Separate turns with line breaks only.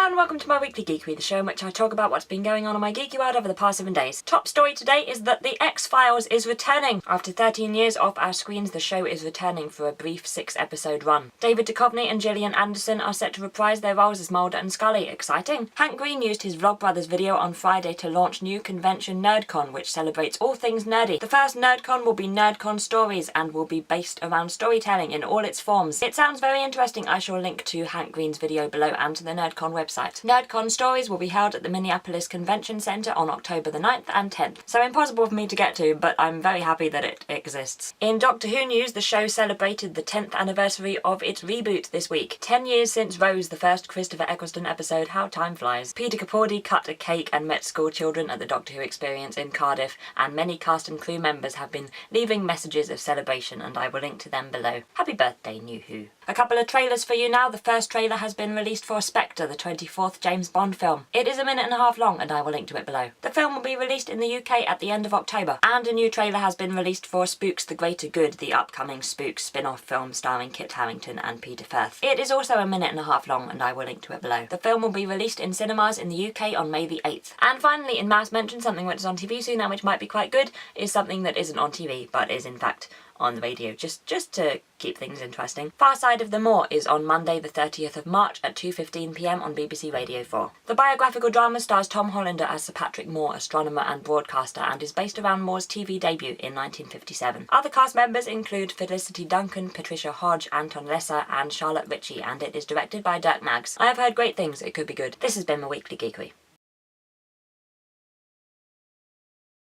Hello and welcome to my Weekly Geekery, the show in which I talk about what's been going on in my geeky world over the past 7 days. Top story today is that The X-Files is returning. After 13 years off our screens, the show is returning for a brief 6-episode run. David Duchovny and Gillian Anderson are set to reprise their roles as Mulder and Scully. Exciting! Hank Green used his Vlogbrothers video on Friday to launch new convention NerdCon, which celebrates all things nerdy. The first NerdCon will be NerdCon Stories and will be based around storytelling in all its forms. It sounds very interesting. I shall link to Hank Green's video below and to the NerdCon website. NerdCon Stories will be held at the Minneapolis Convention Center on October the 9th and 10th. So impossible for me to get to, but I'm very happy that it exists. In Doctor Who news, the show celebrated the 10th anniversary of its reboot this week. 10 years since Rose, the first Christopher Eccleston episode. How time flies. Peter Capaldi cut a cake and met school children at the Doctor Who experience in Cardiff, and many cast and crew members have been leaving messages of celebration, and I will link to them below. Happy birthday, New Who. A couple of trailers for you now. The first trailer has been released for Spectre, the 24th James Bond film. It is 1.5 minutes long, and I will link to it below. The film will be released in the UK at the end of October, and a new trailer has been released for Spooks the Greater Good, the upcoming Spooks spin-off film starring Kit Harington and Peter Firth. It is also 1.5 minutes long, and I will link to it below. The film will be released in cinemas in the UK on May the 8th. And finally, in Mouse Mention, something which is on TV soon and which might be quite good is something that isn't on TV, but is in fact on the radio, just to keep things interesting. Far Side of the Moor is on Monday the 30th of March at 2:15 PM on BBC Radio 4. The biographical drama stars Tom Hollander as Sir Patrick Moore, astronomer and broadcaster, and is based around Moore's TV debut in 1957. Other cast members include Felicity Duncan, Patricia Hodge, Anton Lesser, and Charlotte Ritchie, and it is directed by Dirk Maggs. I have heard great things. It could be good. This has been my Weekly Geekery.